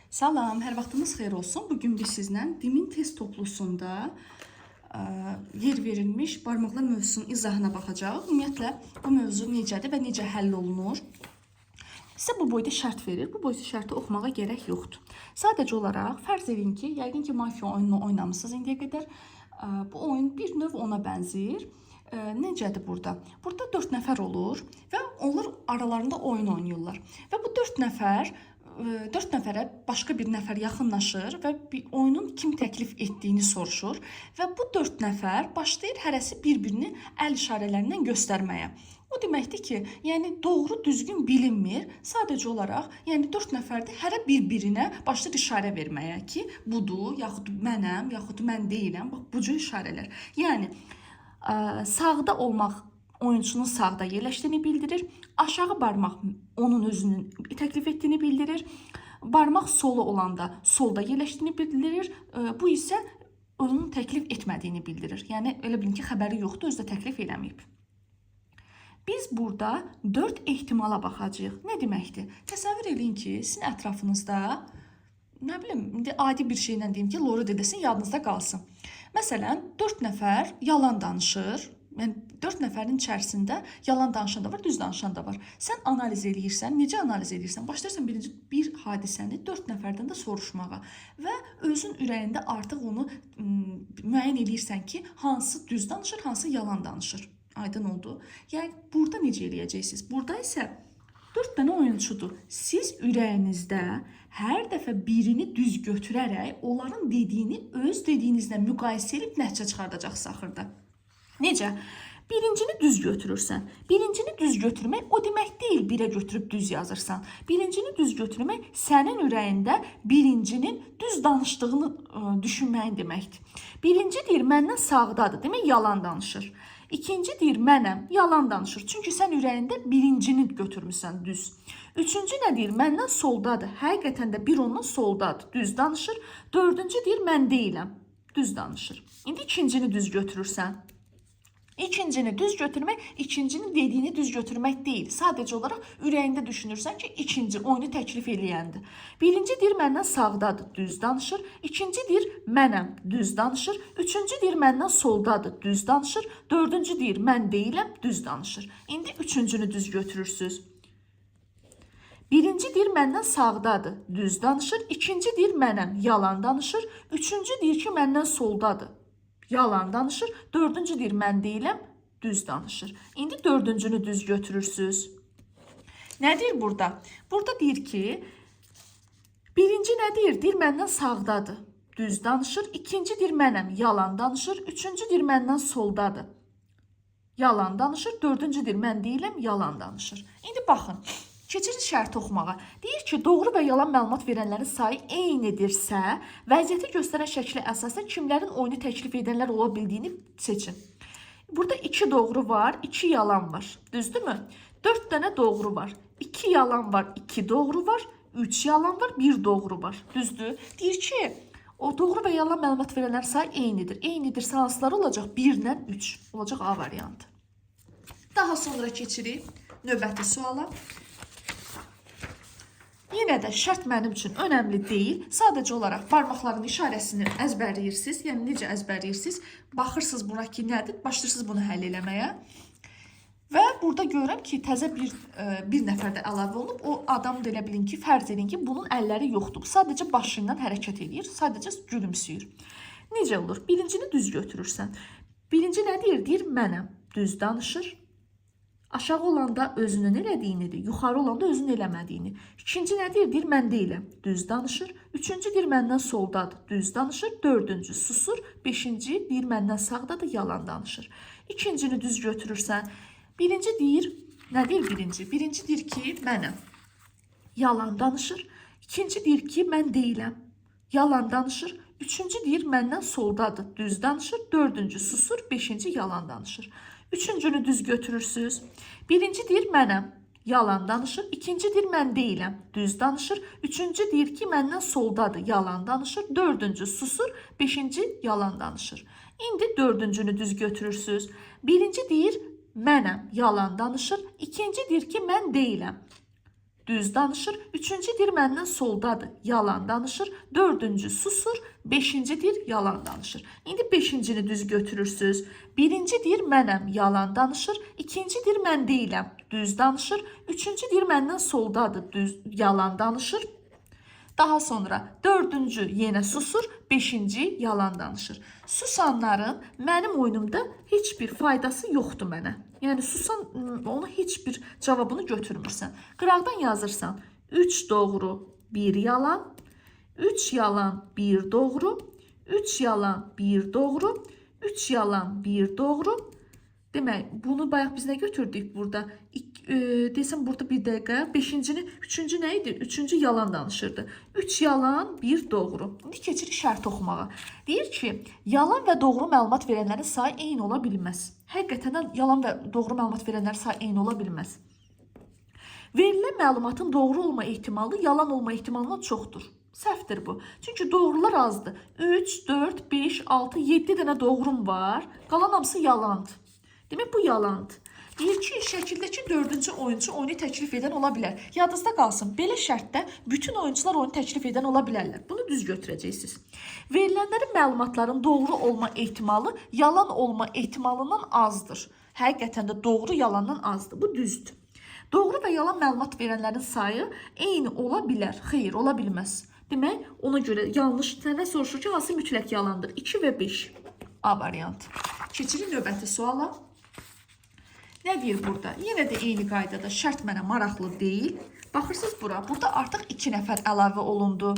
Salam, hər vaxtınız xeyir olsun. Bugün biz sizlə dimin test toplusunda yer verilmiş barmaqlar mövzusunun izahına baxacağıq. Ümumiyyətlə, bu mövzu necədir və necə həll olunur? Sizə bu boyda şərt verir. Bu boyda şərti oxumağa gərək yoxdur. Sadəcə olaraq fərz edin ki, yəqin ki, mafiya oyununu oynamısınız indiyə qədər. Bu oyun bir növ ona bənzəyir. Necədir burada? Burada 4 nəfər olur və onlar aralarında oyun oynayırlar. Və bu 4 nəfərə başqa bir nəfər yaxınlaşır və oyunun kim təklif etdiyini soruşur və bu 4 nəfər başlayır hərəsi bir-birini əl işarələrindən göstərməyə. O deməkdir ki, yəni doğru düzgün bilinmir. Sadəcə olaraq, yəni 4 nəfərdə hərə bir-birinə başlayır işarə verməyə ki, budur, yaxud mənəm, yaxud mən deyiləm. Bax, bu cür işarələr. Yəni sağda olmaq oyunçunun sağda yerləşdiyini bildirir. Aşağı barmaq onun özünün təklif etdiyini bildirir. Barmaq solu olanda solda yerləşdiyini bildirir. Bu isə onun təklif etmədiyini bildirir. Yəni elə bilin ki, xəbəri yoxdur, özü də təklif eləməyib. Biz burada 4 ehtimala baxacağıq. Nə deməkdir? Təsəvvür edin ki, sizin ətrafınızda, nə bilim, indi adi bir şeylə deyim ki, loru dedesin, yadınızda qalsın. Məsələn, 4 nəfər yalan danışır. Yəni 4 nəfərin içərisində yalan danışan da var, düz danışan da var. Sən analiz edirsən, necə analiz edirsən? Başlayırsan birinci bir hadisəni 4 nəfərdən də soruşmağa və özün ürəyində artıq onu müəyyən edirsən ki, hansı düz danışır, hansı yalan danışır. Aydın oldu. Yəni burada necə eləyəcəksiniz? Burada isə 4 dənə oyunçudur. Siz ürəyinizdə hər dəfə birini düz götürərək onların dediyini öz dediyinizlə müqayisə edib nəticə çıxardacaqsınız axırda. Necə? Birincini düz götürürsən. Birincini düz götürmək o demək deyil, birə götürüb düz yazırsan. Birincini düz götürmək sənin ürəyində birincinin düz danışdığını düşünməyin deməkdir. Birinci deyir, məndən sağdadır, demək yalan danışır. İkinci deyir, mənəm, yalan danışır. Çünki sən ürəyində birincini götürmüsən düz. Üçüncü nə deyir, məndən soldadır. Həqiqətən də bir ondan soldadır, düz danışır. Dördüncü deyir, mən deyiləm, düz danışır. İndi ikincini düz götürürsən. İkincini düz götürmək, ikincinin dediyini düz götürmək deyil. Sadəcə olaraq ürəyində düşünürsən ki, ikinci oyunu təklif eləyəndir. Birinci deyir, məndən sağdadır, düz danışır. İkinci deyir, mənəm, düz danışır. Üçüncü deyir, məndən soldadır, düz danışır. Dördüncü deyir, mən deyiləm, düz danışır. İndi üçüncünü düz götürürsünüz. Birinci deyir, məndən sağdadır, düz danışır. İkinci deyir, mənəm, yalan danışır. Üçüncü deyir ki, məndən soldadır, yalan danışır. Dördüncü deyir, mən deyiləm, düz danışır. İndi dördüncünü düz götürürsünüz. Nə deyir burada? Burada deyir ki, birinci nə deyir? Deyir, məndən sağdadır, düz danışır. İkinci deyir, mənəm, yalan danışır. Üçüncü deyir, məndən soldadır, yalan danışır. Dördüncü deyir, mən deyiləm, yalan danışır. İndi baxın. Keçirik şərti oxumağa. Deyir ki, doğru və yalan məlumat verənlərin sayı eynidirsə, vəziyyəti göstərən şəklə əsasən kimlərin oyunu təklif edənlər ola bildiyini seçin. Burada 2 doğru var, 2 yalan var. Düzdürmü? 4 dənə doğru var. 2 yalan var, 2 doğru var, 3 yalan var, 1 doğru var. Düzdür? Deyir ki, o doğru və yalan məlumat verənlərin sayı eynidir. Eynidirsə hansıları olacaq? 1 ilə 3 olacaq A variantı. Daha sonra keçirik növbəti suala. Yenə də şərt mənim üçün önəmli deyil. Sadəcə olaraq barmaqların işarəsini əzbərləyirsiniz. Yəni necə əzbərləyirsiniz? Baxırsınız buna ki, nədir? Başlayırsınız bunu həll eləməyə. Və burada görürəm ki, təzə bir nəfər də əlavə olunub. O adam da elə bilin ki, fərz edin ki, bunun əlləri yoxdur. Sadəcə başı ilə hərəkət edir. Sadəcə gülümsüyür. Necə olur? Birincini düz götürürsən. Birinci nə deyir? Deyir, mənəm. Düz danışır. Aşağı olanda özünün elədiyinidir, yuxarı olanda özünün eləmədiyini. İkinci nə deyir? Deyir, mən deyiləm, düz danışır. Üçüncü deyir, məndən soldadır, düz danışır. Dördüncü susur. Beşinci deyir, məndən sağdadır, yalan danışır. İkincini düz götürürsən. Birinci deyir, nə deyir birinci? Birinci deyir ki, mənəm, yalan danışır. İkinci deyir ki, mən deyiləm, yalan danışır. Üçüncü deyir, məndən soldadır, düz danışır. Dördüncü susur. Beşinci yalan danışır. Üçüncünü düz götürürsünüz. Birinci deyir, mənəm, yalan danışır. İkinci deyir, mən deyiləm, düz danışır. Üçüncü deyir ki, məndən soldadır, yalan danışır. Dördüncü susur. Beşinci yalan danışır. İndi dördüncünü düz götürürsünüz. Birinci deyir, mənəm, yalan danışır. İkinci deyir ki, mən deyiləm, düz danışır. Üçüncü deyir məndən soldadır, yalan danışır. Dördüncü susur. Beşinci deyir yalan danışır. İndi beşincini düz götürürsünüz. Birinci deyir mənəm, yalan danışır. İkinci deyir mən deyiləm, düz danışır. Üçüncü deyir məndən soldadır, düz yalan danışır. Daha sonra dördüncü yenə susur, beşinci yalan danışır. Susanların mənim oyunumda heç bir faydası yoxdur mənə. Yəni susan onu heç bir cavabını götürmürsən. Qıraqdan yazırsan 3 doğru, 1 yalan, 3 yalan, 1 doğru, 3 yalan, 1 doğru, 3 yalan, 1 doğru. Demək, bunu bayaq biz nə götürdük burada? Desəm burada bir dəqiqə. Beşincini, üçüncü nə idi? Üçüncü yalan danışırdı. 3 yalan, 1 doğru. İndi keçirik şərt oxumağa. Deyir ki, yalan və doğru məlumat verənlərin sayı eyni ola bilməz. Həqiqətən yalan və doğru məlumat verənlərin sayı eyni ola bilməz. Verilən məlumatın doğru olma ehtimalı yalan olma ehtimalından çoxdur. Səhvdir bu. Çünki doğrular azdır. 3, 4, 5, 6, 7 dənə doğrum var. Qalan hamısı yalandır. Demək, bu yalandır. Deyir ki, şəkildəki dördüncü oyuncu oyunu təklif edən ola bilər. Yadınızda qalsın, belə şərtdə bütün oyuncular oyunu təklif edən ola bilərlər. Bunu düz götürəcəksiniz. Verilənlərin məlumatların doğru olma ehtimalı yalan olma ehtimalından azdır. Həqiqətən də doğru yalandan azdır. Bu düzdür. Doğru və yalan məlumat verənlərin sayı eyni ola bilər. Xeyr, ola bilməz. Demək, ona görə yanlış sənə soruşur ki, hansı mütləq yalandır? 2 və 5. A variantı. Keçirin növbəti suala. Nə deyir burada? Yenə də eyni qaydada şərt mənə maraqlı deyil. Baxırsınız bura. Burada artıq 2 nəfər əlavə olundu.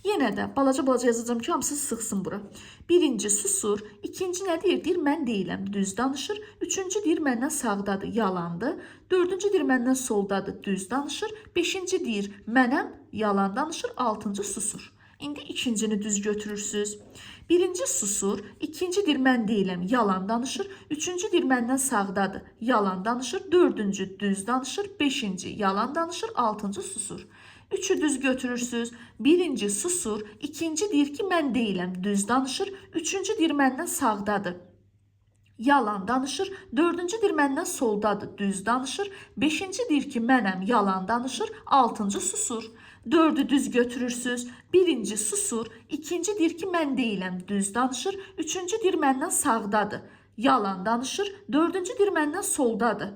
Yenə də balaca yazacağım ki, hamısı sıxsın bura. Birinci susur. İkinci nə deyir? Deyir mən deyiləm, düz danışır. Üçüncü deyir məndən sağdadır, yalandır. Dördüncü deyir məndən soldadır, düz danışır. Beşinci deyir mənəm, yalan danışır. Altıncı susur. İndi ikincini düz götürürsünüz. Birinci susur, ikinci deyir mən deyiləm, yalan danışır. Üçüncü deyir məndən sağdadır, yalan danışır. Dördüncü düz danışır, beşinci yalan danışır, altıncı susur. Üçü düz götürürsünüz. Birinci susur, ikinci deyir ki mən deyiləm, düz danışır. Üçüncü deyir məndən sağdadır, yalan danışır. Dördüncü deyir məndən soldadır, düz danışır. Beşinci deyir ki mənəm, yalan danışır. Altıncı susur. Dördü düz götürürsünüz. Birinci susur. İkinci deyir ki mən deyiləm, düz danışır. Üçüncü deyir məndən sağdadır, yalan danışır. Dördüncü deyir məndən soldadır.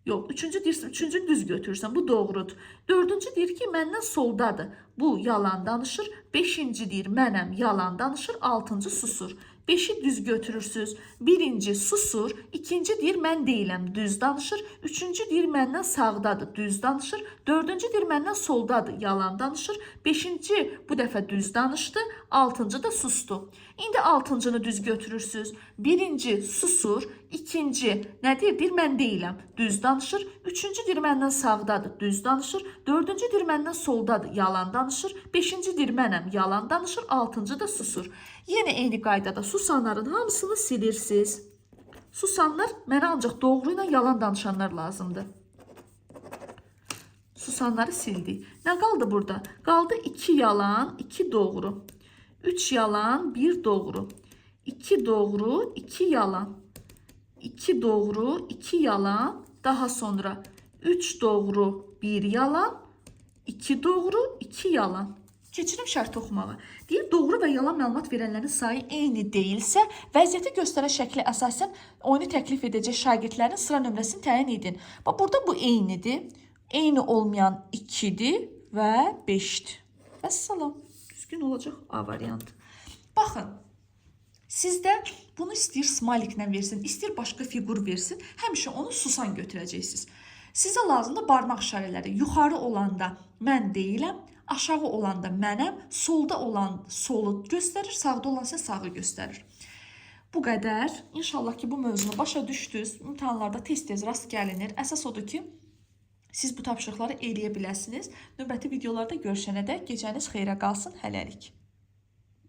Yox, üçüncünü düz götürürsən, bu doğrudur. Dördüncü deyir ki məndən soldadır, bu yalan danışır. Beşinci deyir mənəm, yalan danışır. Altıncı susur. Beşi düz götürürsünüz. Birinci susur, ikinci deyir mən deyiləm, düz danışır. Üçüncü deyir məndən sağdadır, düz danışır. Dördüncü deyir məndən soldadır, yalan danışır. Beşinci bu dəfə düz danışdı, altıncı da sustu. İndi altıncını düz götürürsünüz. Birinci susur, ikinci nə deyir? Deyir mən deyiləm, düz danışır. Üçüncü deyir məndən sağdadır, düz danışır. Dördüncü deyir məndən soldadır, yalan danışır. Beşinci deyir mənəm, yalan danışır. Altıncı da susur. Yenə eyni qaydada susanların hamısını silirsiniz. Susanlar mənə ancaq doğru ilə yalan danışanlar lazımdır. Susanları sildik. Nə qaldı burada? Qaldı 2 yalan, 2 doğru. 3 yalan, 1 doğru. 2 doğru, 2 yalan. 2 doğru, 2 yalan. Daha sonra 3 doğru, 1 yalan. 2 doğru, 2 yalan. Keçirim şərt oxumağa. Deyir, doğru və yalan məlumat verənlərin sayı eyni deyilsə, vəziyyəti göstərən şəklə əsasən oyunu təklif edəcək şagirdlərin sıra nömrəsini təyin edin. Bax, burada bu eynidir. Eyni olmayan 2-dir və 5-dir. Vəssalam. Düzgün olacaq A variantı. Baxın, sizdə bunu istəyir smayliklə versin, istəyir başqa fiqur versin, həmişə onu susan götürəcəksiniz. Sizə lazımdır barmaq işarələri. Yuxarı olanda mən deyiləm, aşağı olanda mənəm, solda olan solu göstərir, sağda olan isə sağı göstərir. Bu qədər. İnşallah ki, bu mövzunu başa düşdünüz. İmtahanlarda tez-tez rast gəlinir. Əsas odur ki, siz bu tapşırıqları eləyə biləsiniz. Növbəti videolarda görüşənədək gecəniz xeyrə qalsın. Hələlik.